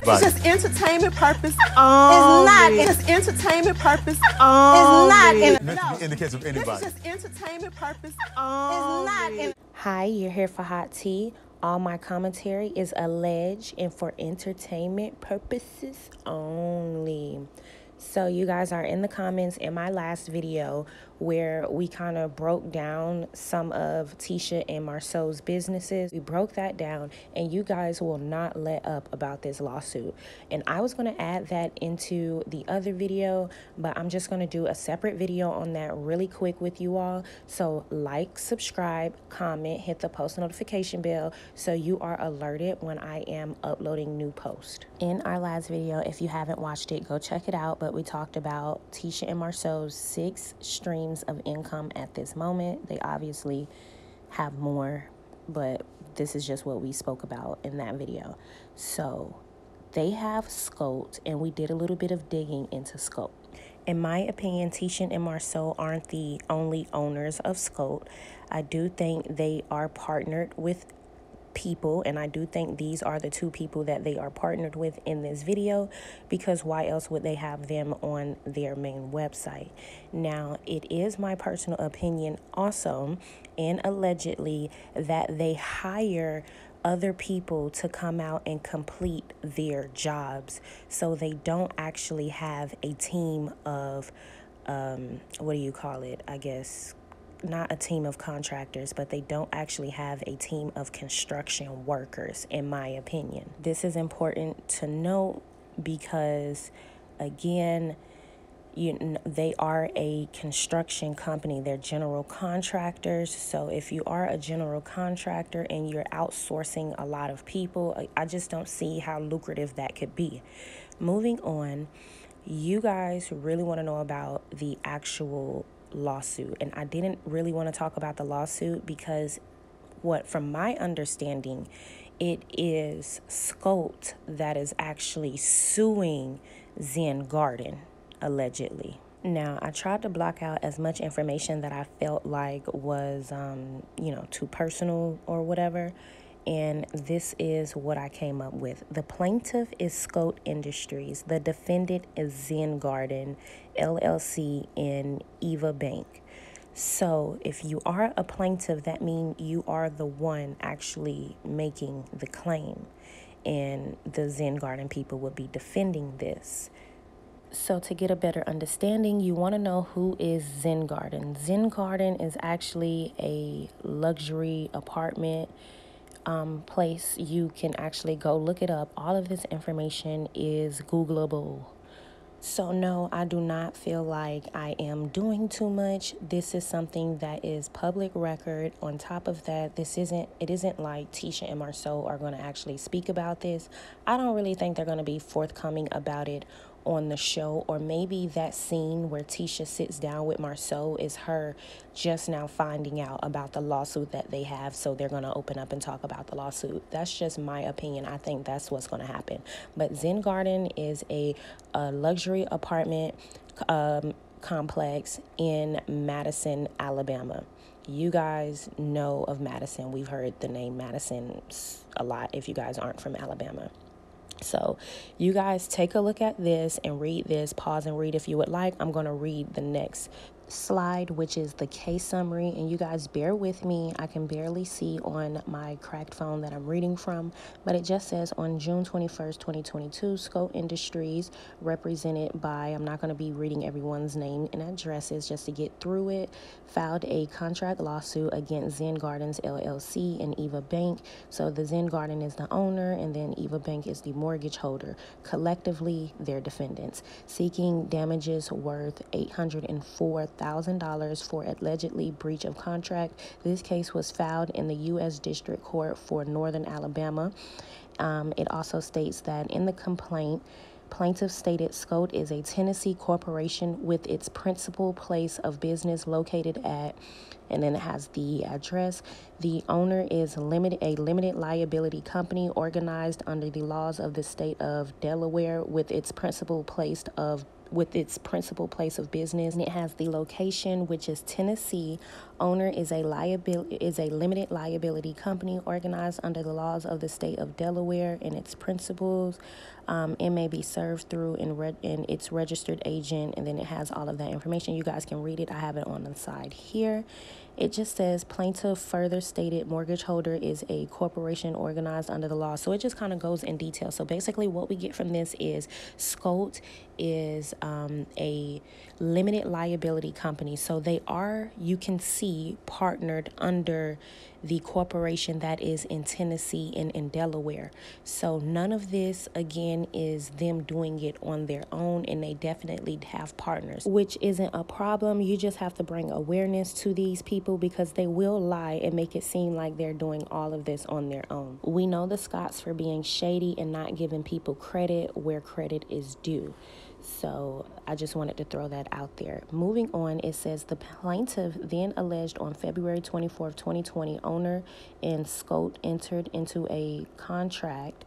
It's just entertainment purpose. It's not. It's entertainment purpose. It's not. No. In the case of anybody. It's just entertainment purpose. It's not. Hi, you're here for hot tea. All my commentary is alleged and for entertainment purposes only. So you guys are in the comments in my last video where we kind of broke down some of Tisha and Marcel's businesses. We broke that down and you guys will not let up about this lawsuit. And I was going to add that into the other video, but I'm just going to do a separate video on that really quick with you all. So like, subscribe, comment, hit the post notification bell so you are alerted when I am uploading new posts. In our last video, if you haven't watched it, go check it out. But we talked about Tisha and Marcel's 6 streams of income at this moment. They obviously have more, but this is just what we spoke about in that video. So they have Scout, and we did a little bit of digging into Scout. In my opinion, Tisha and Marcel aren't the only owners of Scout. I do think they are partnered with people, and I do think these are the 2 people that they are partnered with in this video, because why else would they have them on their main website? Now, it is my personal opinion also, and allegedly, that they hire other people to come out and complete their jobs, so they don't actually have a team of what do you call it, I guess, not a team of contractors, but they don't actually have a team of construction workers, in my opinion. This is important to note because, again, they are a construction company. They're general contractors. So if you are a general contractor and you're outsourcing a lot of people, I just don't see how lucrative that could be. Moving on, you guys really want to know about the actual lawsuit, and I didn't really want to talk about the lawsuit because from my understanding, it is Scout that is actually suing Zen Garden, allegedly. Now, I tried to block out as much information that I felt like was too personal or whatever, and this is what I came up with. The plaintiff is Scout Industries. The defendant is Zen Garden, LLC in Eva Bank. So if you are a plaintiff, that means you are the one actually making the claim, and the Zen Garden people would be defending this. So to get a better understanding, you want to know who is Zen Garden. Zen Garden is actually a luxury apartment place. You can actually go look it up. All of this information is Googleable. So no, I do not feel like I am doing too much. This is something that is public record. On top of that, it isn't like Tisha and Marcel are going to actually speak about this. I don't really think they're going to be forthcoming about it on the show, or maybe that scene where Tisha sits down with Marcel is her just now finding out about the lawsuit that they have, so they're going to open up and talk about the lawsuit. That's just my opinion. I think that's what's going to happen. But Zen Garden is a luxury apartment complex in Madison, Alabama. You guys know of Madison. We've heard the name Madison a lot if you guys aren't from Alabama. So you guys take a look at this and read this. Pause and read if you would like. I'm going to read the next slide, which is the case summary, and you guys bear with me. I can barely see on my cracked phone that I'm reading from, but it just says on June 21st, 2022, Scout Industries, represented by, I'm not going to be reading everyone's name and addresses just to get through it, filed a contract lawsuit against Zen Gardens LLC and Eva Bank. So the Zen Garden is the owner, and then Eva Bank is the mortgage holder. Collectively, they're defendants, seeking damages worth $804,000 for allegedly breach of contract. This case was filed in the U.S. District Court for Northern Alabama. It also states that in the complaint, plaintiff stated Scout is a Tennessee corporation with its principal place of business located at, and then it has the address. The owner is a limited liability company organized under the laws of the state of Delaware with its principal place of with its principal place of business. And it has the location, which is Tennessee. Owner is a limited liability company organized under the laws of the state of Delaware and its principles. It may be served through in its registered agent, and then it has all of that information. You guys can read it. I have it on the side here. It just says plaintiff further stated mortgage holder is a corporation organized under the law. So it just kind of goes in detail. So basically what we get from this is Scout is a limited liability company. So they are, you can see, partnered under the corporation that is in Tennessee and in Delaware. So none of this, again, is them doing it on their own, and they definitely have partners, which isn't a problem. You just have to bring awareness to these people because they will lie and make it seem like they're doing all of this on their own. We know the Scotts for being shady and not giving people credit where credit is due. So I just wanted to throw that out there. Moving on, it says the plaintiff then alleged on February 24th, 2020, owner and Scout entered into a contract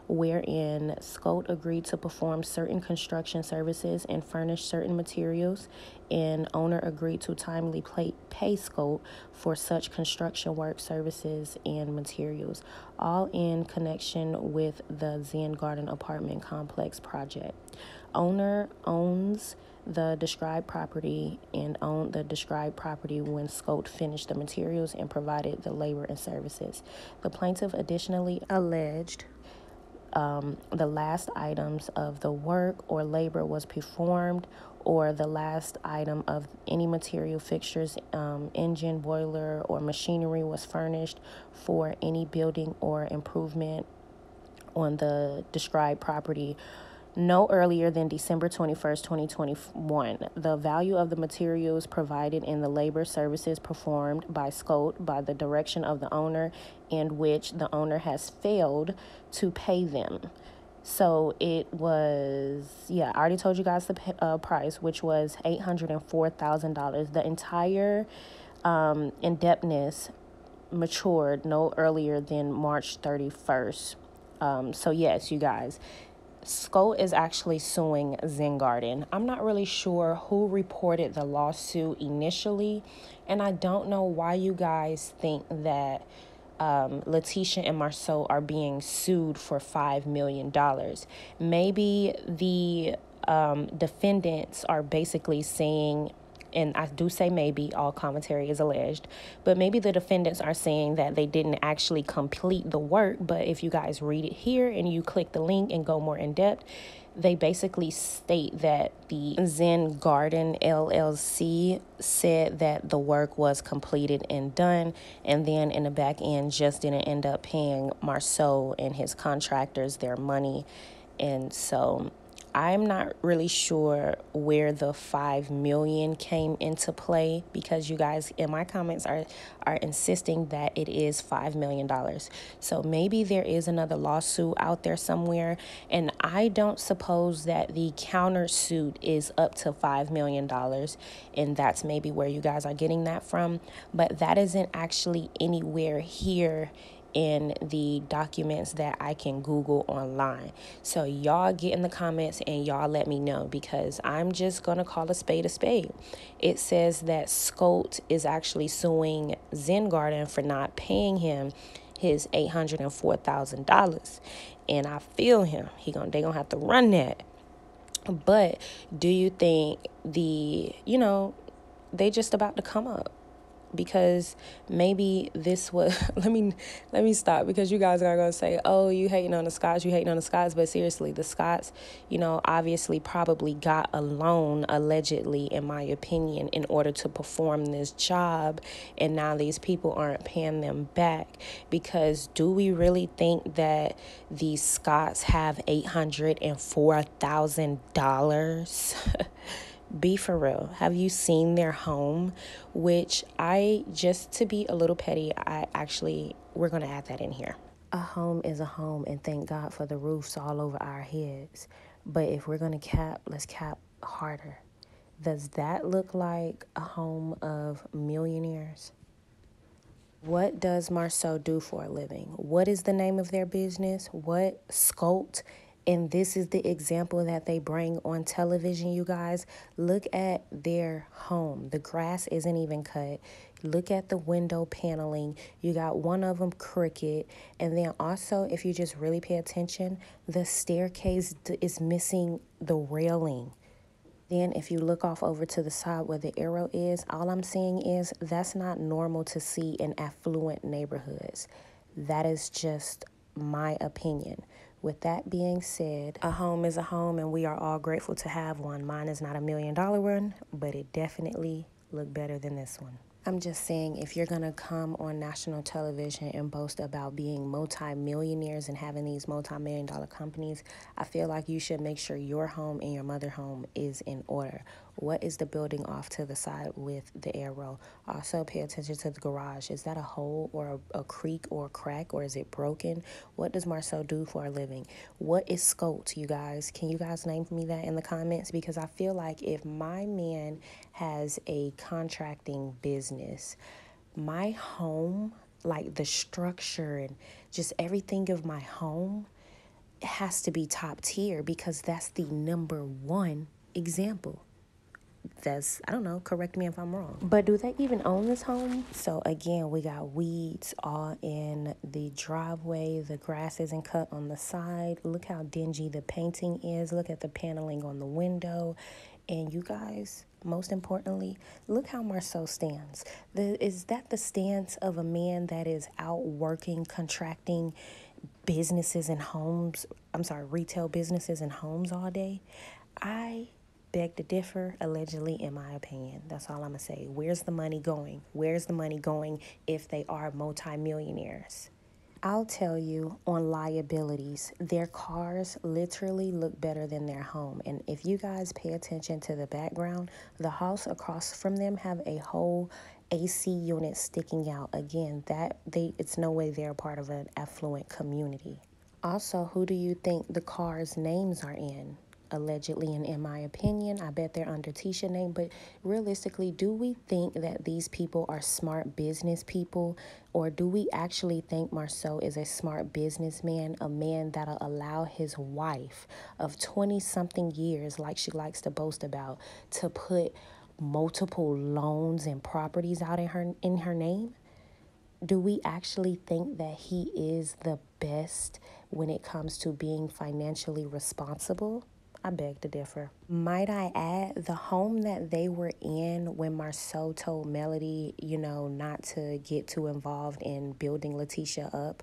wherein Scout agreed to perform certain construction services and furnish certain materials, and owner agreed to timely pay Scout for such construction work, services, and materials, all in connection with the Zen Garden apartment complex project. Owner owns the described property and owned the described property when Scout finished the materials and provided the labor and services. The plaintiff additionally alleged the last items of the work or labor was performed, or the last item of any material, fixtures, engine, boiler, or machinery was furnished for any building or improvement on the described property no earlier than December 21st, 2021. The value of the materials provided in the labor services performed by Scout by the direction of the owner, and which the owner has failed to pay them. So it was, I already told you guys the price, which was $804,000. The entire indebtedness matured no earlier than March 31st. So yes, you guys, Scout is actually suing Zen Garden. I'm not really sure who reported the lawsuit initially, and I don't know why you guys think that Letitia and Marcel are being sued for $5 million. Maybe the defendants are basically saying, and I do say maybe, all commentary is alleged, but maybe the defendants are saying that they didn't actually complete the work. But if you guys read it here and you click the link and go more in depth, they basically state that the Zen Garden LLC said that the work was completed and done, and then in the back end just didn't end up paying Marcel and his contractors their money. And so I'm not really sure where the $5 million came into play, because you guys in my comments are insisting that it is $5 million. So maybe there is another lawsuit out there somewhere, and I don't suppose that the countersuit is up to $5 million, and that's maybe where you guys are getting that from. But that isn't actually anywhere here in the documents that I can Google online. So y'all get in the comments and y'all let me know, because I'm just gonna call a spade a spade. It says that Scout is actually suing Zen Garden for not paying him his $804,000, and I feel him. They gonna have to run that. But do you think they just about to come up? Because maybe this was, let me stop, because you guys are going to say, oh, you hating on the Scots, but seriously, the Scots, obviously probably got a loan, allegedly, in my opinion, in order to perform this job, and now these people aren't paying them back. Because do we really think that these Scots have $804,000? Be for real. Have you seen their home? Which just to be a little petty, we're going to add that in here. A home is a home, and thank God for the roofs all over our heads. But if we're going to cap, let's cap harder. Does that look like a home of millionaires? What does Marcel do for a living? What is the name of their business? What Scout And this is the example that they bring on television, you guys. Look at their home. The grass isn't even cut. Look at the window paneling. You got one of them crooked. And then also, if you just really pay attention, the staircase is missing the railing. Then if you look off over to the side where the arrow is, all I'm saying is that's not normal to see in affluent neighborhoods. That is just my opinion. With that being said, a home is a home and we are all grateful to have one. Mine is not $1 million one, but it definitely looked better than this one. I'm just saying, if you're going to come on national television and boast about being multi-millionaires and having these multi-million-dollar companies, I feel like you should make sure your home and your mother home is in order. What is the building off to the side with the arrow? Also, pay attention to the garage. Is that a hole or a creak or a crack, or is it broken? What does Marcel do for a living? What is scoped, you guys? Can you guys name me that in the comments? Because I feel like if my man has a contracting business, my home, like the structure and just everything of my home, has to be top tier, because that's the #1 example. That's, I don't know, correct me if I'm wrong. But do they even own this home? So again, we got weeds all in the driveway. The grass isn't cut on the side. Look how dingy the painting is. Look at the paneling on the window. And you guys, most importantly, look how Marcel stands. Is that the stance of a man that is out working, contracting businesses and homes? I'm sorry, retail businesses and homes all day? I beg to differ, allegedly, in my opinion. That's all I'm gonna say. Where's the money going? Where's the money going if they are multimillionaires? I'll tell you, on liabilities, their cars literally look better than their home. And if you guys pay attention to the background, the house across from them have a whole AC unit sticking out. Again, it's no way they're part of an affluent community. Also, who do you think the cars' names are in? Allegedly, and in my opinion, I bet they're under Tisha's name. But realistically, do we think that these people are smart business people, or do we actually think Marcel is a smart businessman, a man that'll allow his wife of 20-something years, like she likes to boast about, to put multiple loans and properties out in her name? Do we actually think that he is the best when it comes to being financially responsible? I beg to differ. Might I add, the home that they were in when Marcel told Melody, not to get too involved in building Letitia up,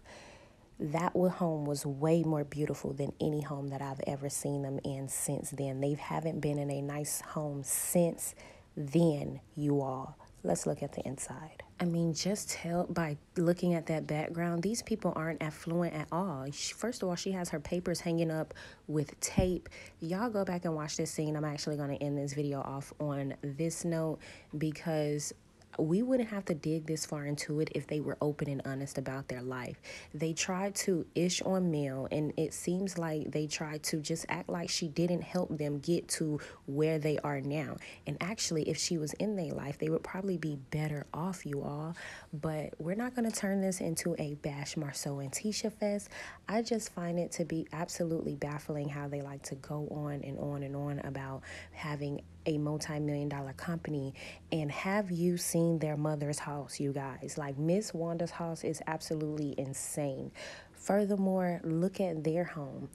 that home was way more beautiful than any home that I've ever seen them in since then. They haven't been in a nice home since then, you all. Let's look at the inside. I mean, just tell by looking at that background, these people aren't affluent at all. First of all, she has her papers hanging up with tape. Y'all go back and watch this scene. I'm actually going to end this video off on this note, because we wouldn't have to dig this far into it if they were open and honest about their life. They tried to ish on Mel, and it seems like they tried to just act like she didn't help them get to where they are now. And actually, if she was in their life, they would probably be better off, you all. But we're not going to turn this into a bash Marcel and Tisha fest. I just find it to be absolutely baffling how they like to go on and on and on about having a multi-million-dollar company. And have you seen their mother's house, you guys? Like, Miss Wanda's house is absolutely insane. Furthermore, look at their home.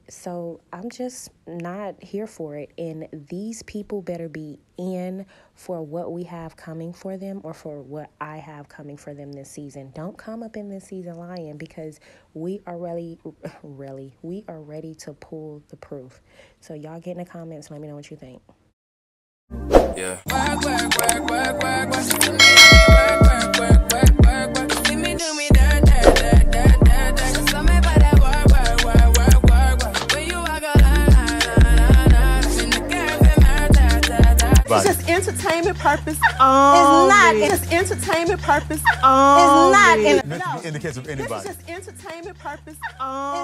So I'm just not here for it. And these people better be in for what we have coming for them, or for what I have coming for them this season. Don't come up in this season lying, because we are ready to pull the proof. So y'all get in the comments. Let me know what you think. Yeah. It's just entertainment purpose only. It's not. It's just entertainment purpose only. It's not. In the case of anybody. It's just entertainment purpose only.